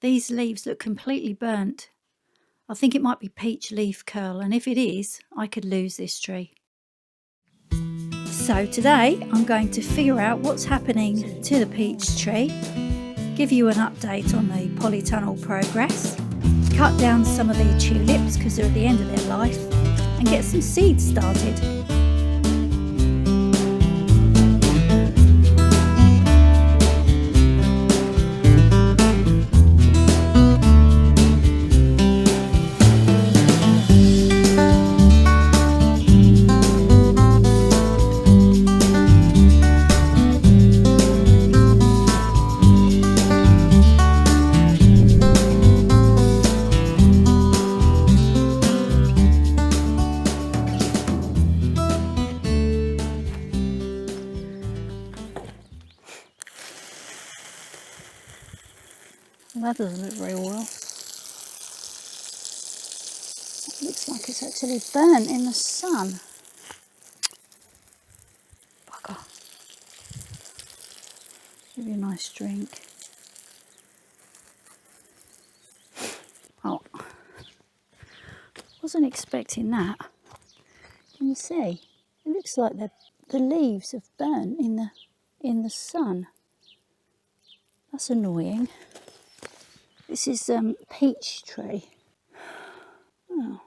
These leaves look completely burnt. I think it might be peach leaf curl, and if it is, I could lose this tree. So today I'm going to figure out what's happening to the peach tree, give you an update on the polytunnel progress, cut down some of the tulips because they're at the end of their life, and get some seeds started. Well, that doesn't look very well. It looks like it's actually burnt in the sun. Bugger. Give you a nice drink. Oh, wasn't expecting that. Can you see? It looks like the leaves have burnt in the sun. That's annoying. This is peach tree. Oh,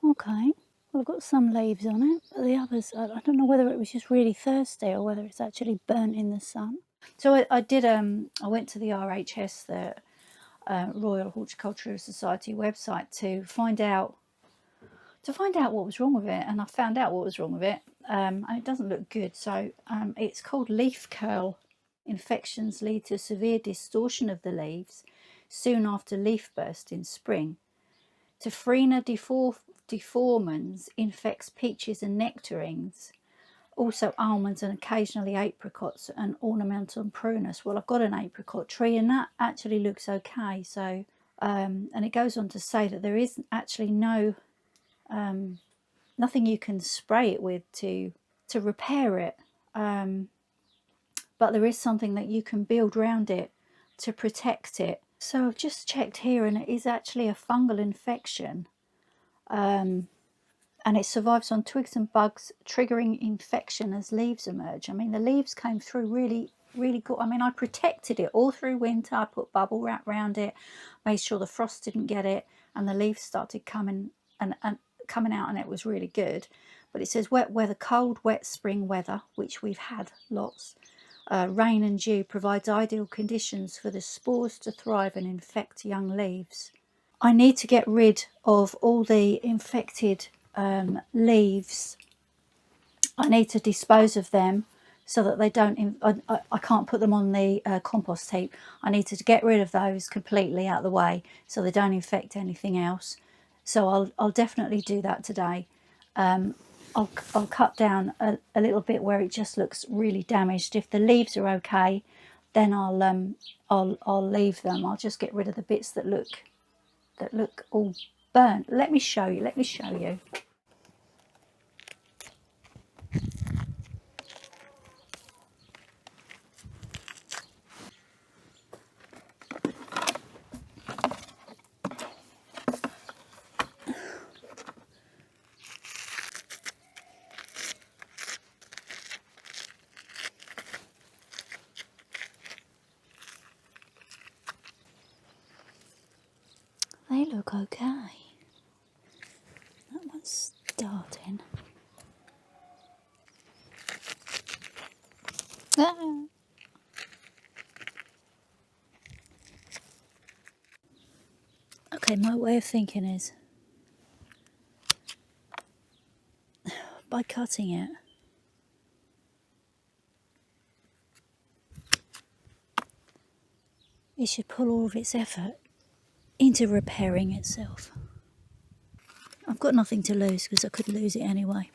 okay. Well, I've got some leaves on it, but the others, I don't know whether it was just really thirsty or whether it's actually burnt in the sun. So I went to the RHS, the Royal Horticultural Society website to find out what was wrong with it, and I found out what was wrong with it, and it doesn't look good. So it's called leaf curl. Infections lead to severe distortion of the leaves soon after leaf burst in spring. Tophrina deformans infects peaches and nectarines, also almonds and occasionally apricots and ornamental prunus. Well, I've got an apricot tree and that actually looks okay. So and it goes on to say that there is actually nothing you can spray it with to repair it, but there is something that you can build around it to protect it. So I've just checked here, and it is actually a fungal infection, and it survives on twigs and bugs, triggering infection as leaves emerge. I mean, the leaves came through really good. I mean, I protected it all through winter. I put bubble wrap around it, made sure the frost didn't get it, and the leaves started coming out, and it was really good. But it says wet weather, cold, wet spring weather, which we've had lots. Rain and dew provides ideal conditions for the spores to thrive and infect young leaves. I need to get rid of all the infected leaves. I need to dispose of them so that they don't, I can't put them on the compost heap. I need to get rid of those completely out of the way so they don't infect anything else. So I'll definitely do that today. I'll cut down a little bit where it just looks really damaged. If the leaves are okay, then I'll leave them. I'll just get rid of the bits that look all burnt. Let me show you. They look okay. That one's starting. Ah. Okay, my way of thinking is by cutting it, it should pull all of its effort into repairing itself. I've got nothing to lose because I could lose it anyway.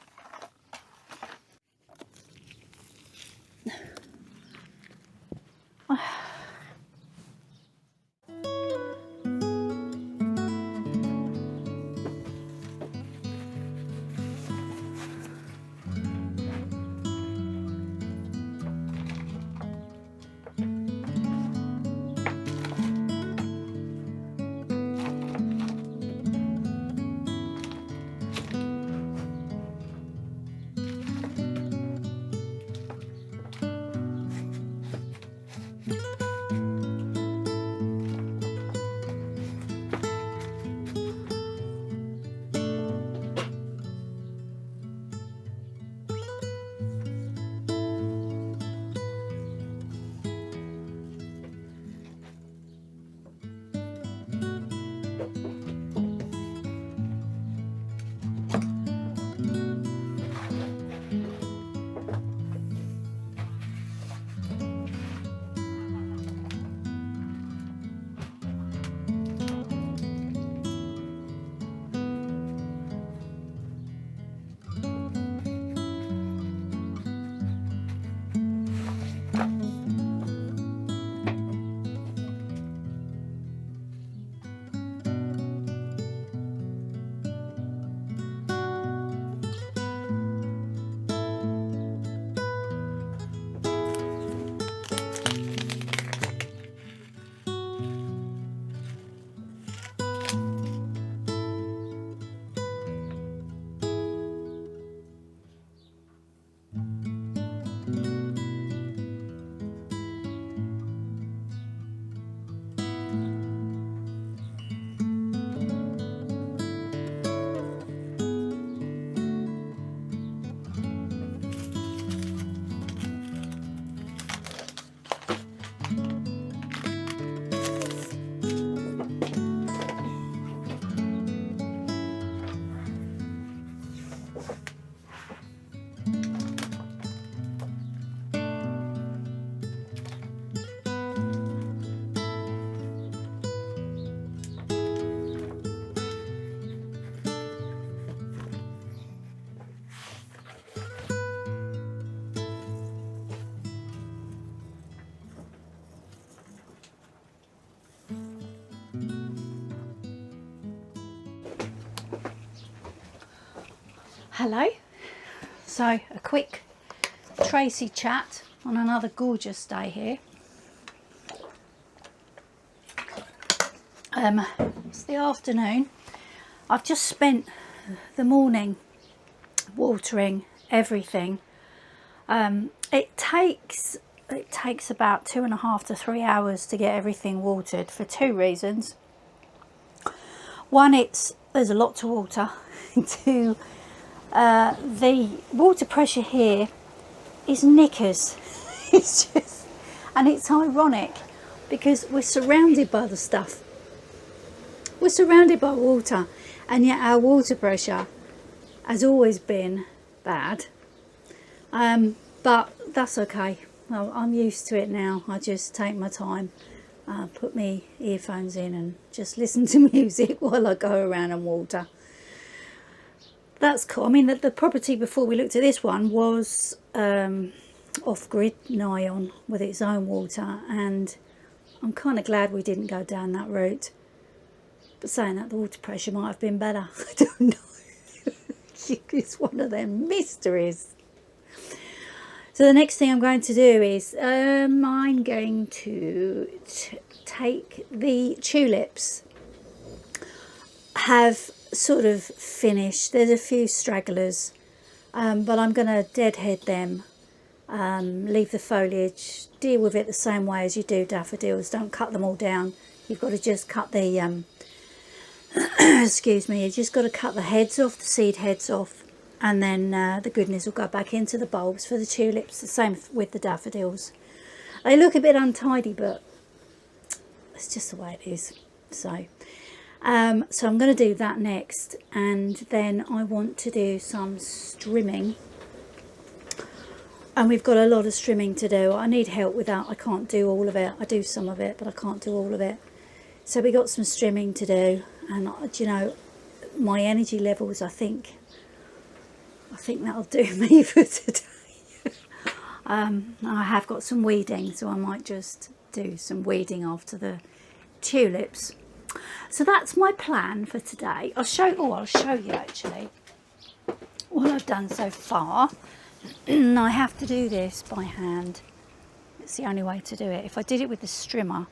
Hello. So a quick Tracy chat on another gorgeous day here. It's the afternoon. I've just spent the morning watering everything. It takes about 2.5 to 3 hours to get everything watered for two reasons. One, there's a lot to water. Two, the water pressure here is knickers. It's just, and it's ironic because we're surrounded by the stuff. We're surrounded by water, and yet our water pressure has always been bad. But that's okay. Well, I'm used to it now. I just take my time, put my earphones in and just listen to music while I go around and water. That's cool. I mean, the property before we looked at this one was off-grid nigh on with its own water, and I'm kind of glad we didn't go down that route. But saying that, the water pressure might have been better. I don't know. It's one of them mysteries. So the next thing I'm going to do is I'm going to take the tulips. Have sort of finished. There's a few stragglers, but I'm going to deadhead them, leave the foliage, deal with it the same way as you do daffodils. Don't cut them all down. You've got to just cut the excuse me, you just got to cut the heads off, the seed heads off, and then the goodness will go back into the bulbs for the tulips. The same with the daffodils. They look a bit untidy, but it's just the way it is. So I'm going to do that next, and then I want to do some strimming, and we've got a lot of strimming to do. I need help with that. I can't do all of it. I do some of it, but I can't do all of it. So we got some strimming to do, and you know, my energy levels, I think that'll do me for today. I have got some weeding, so I might just do some weeding after the tulips. So that's my plan for today. I'll show you actually what I've done so far. I have to do this by hand. It's the only way to do it. If I did it with the strimmer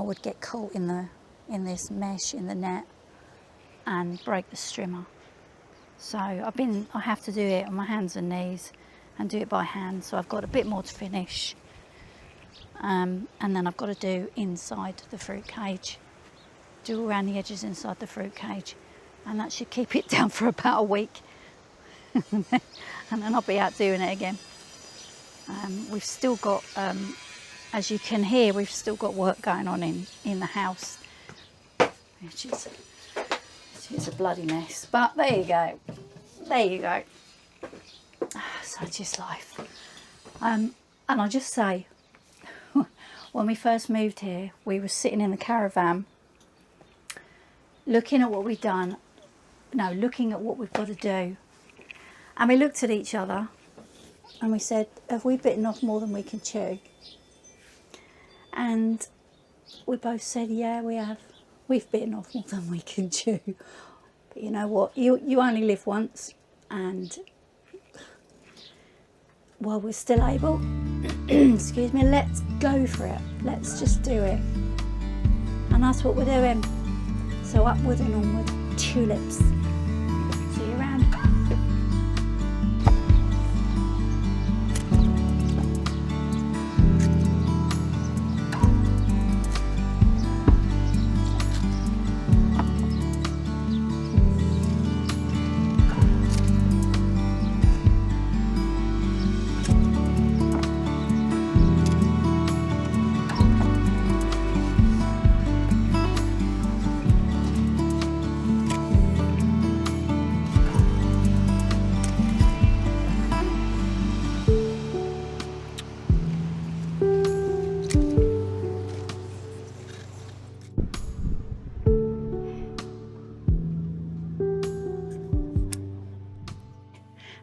would get caught in this mesh in the net and break the strimmer. So I have to do it on my hands and knees and do it by hand. So I've got a bit more to finish. And then I've got to do inside the fruit cage, do around the edges inside the fruit cage, and that should keep it down for about a week. And then I'll be out doing it again. We've still got, as you can hear, we've still got work going on in the house, which is a bloody mess. But there you go. So just life. And I'll just say, when we first moved here, we were sitting in the caravan, looking at what we've done, looking at what we've got to do. And we looked at each other and we said, have we bitten off more than we can chew? And we both said, yeah, we have. We've bitten off more than we can chew. But you know what? You only live once, and while we're still able, excuse me, let's go for it. Let's just do it. And that's what we're doing. So upward and onward, tulips. See you around.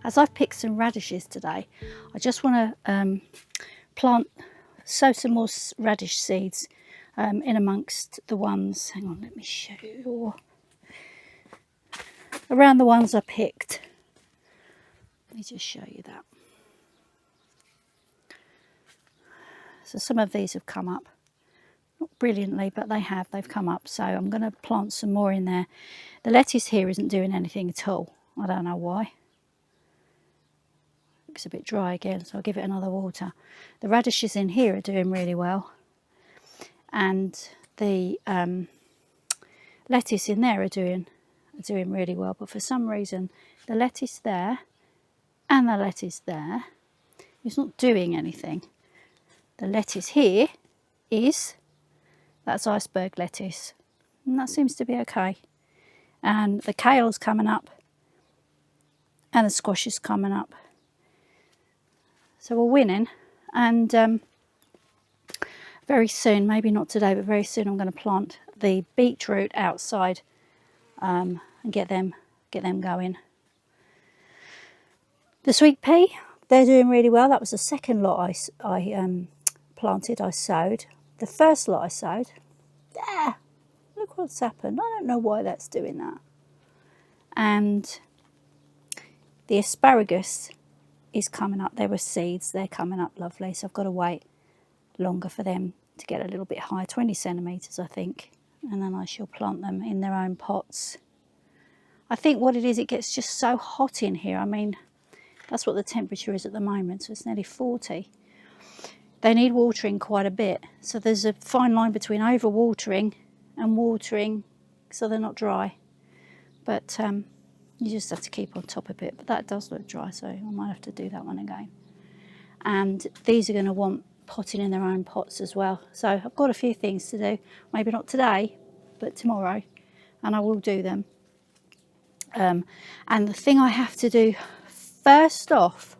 As I've picked some radishes today, I just want to sow some more radish seeds in amongst the ones. Hang on, let me show you. around the ones I picked. Let me just show you that. So some of these have come up. Not brilliantly, but they've come up. So I'm going to plant some more in there. The lettuce here isn't doing anything at all. I don't know why. Looks a bit dry again, so I'll give it another water. The radishes in here are doing really well. And the lettuce in there are doing really well. But for some reason, the lettuce there and the lettuce there is not doing anything. The lettuce here that's iceberg lettuce, and that seems to be okay. And the kale's coming up and the squash is coming up. So we're winning. And very soon, maybe not today, but very soon I'm going to plant the beetroot outside and get them going. The sweet pea, they're doing really well. That was the second lot I planted, I sowed. The first lot I sowed, look what's happened. I don't know why that's doing that. And the asparagus is coming up. There were seeds, they're coming up lovely. So I've got to wait longer for them to get a little bit higher, 20 centimetres I think. And then I shall plant them in their own pots. I think what it is, it gets just so hot in here. I mean, that's what the temperature is at the moment, so it's nearly 40. They need watering quite a bit, so there's a fine line between over-watering and watering so they're not dry. But you just have to keep on top of it. But that does look dry, so I might have to do that one again. And these are going to want potting in their own pots as well. So I've got a few things to do, maybe not today, but tomorrow, and I will do them. And the thing I have to do first off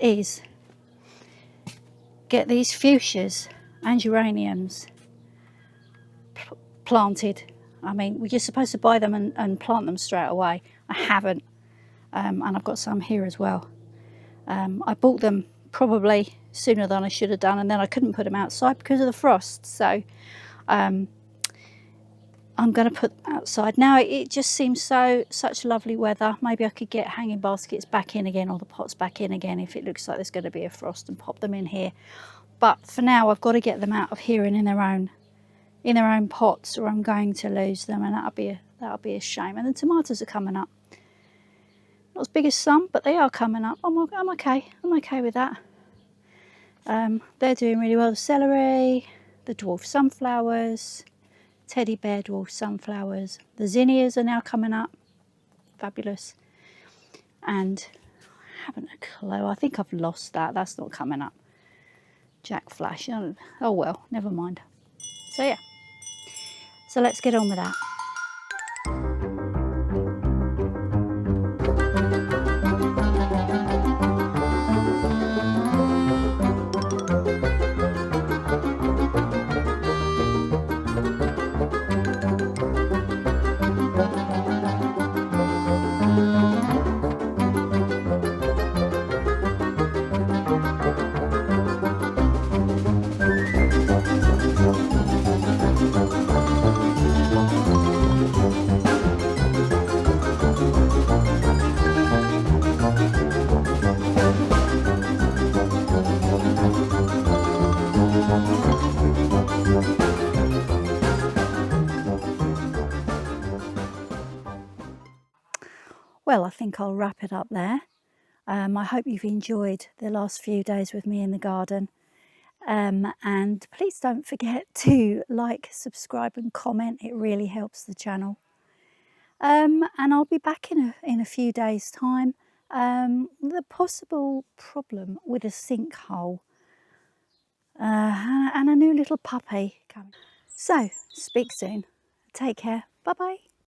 is get these fuchsias and geraniums planted. I mean, we're just supposed to buy them and plant them straight away. I haven't, and I've got some here as well. I bought them probably sooner than I should have done, and then I couldn't put them outside because of the frost. So I'm going to put them outside. Now it just seems such lovely weather. Maybe I could get hanging baskets back in again, or the pots back in again if it looks like there's going to be a frost, and pop them in here. But for now I've got to get them out of here and in their own pots, or I'm going to lose them, and that'll be a shame. And the tomatoes are coming up. Not as big as some, but they are coming up. I'm okay. I'm okay with that. They're doing really well. The celery, the dwarf sunflowers, teddy bear dwarf sunflowers. The zinnias are now coming up. Fabulous. And I haven't a clue. I think I've lost that. That's not coming up. Jack Flash. Oh well, never mind. So yeah. So let's get on with that. Well, I think I'll wrap it up there. I hope you've enjoyed the last few days with me in the garden. And please don't forget to like, subscribe and comment. It really helps the channel. And I'll be back in a few days' time. The possible problem with a sinkhole and a new little puppy coming. So, speak soon. Take care. Bye-bye.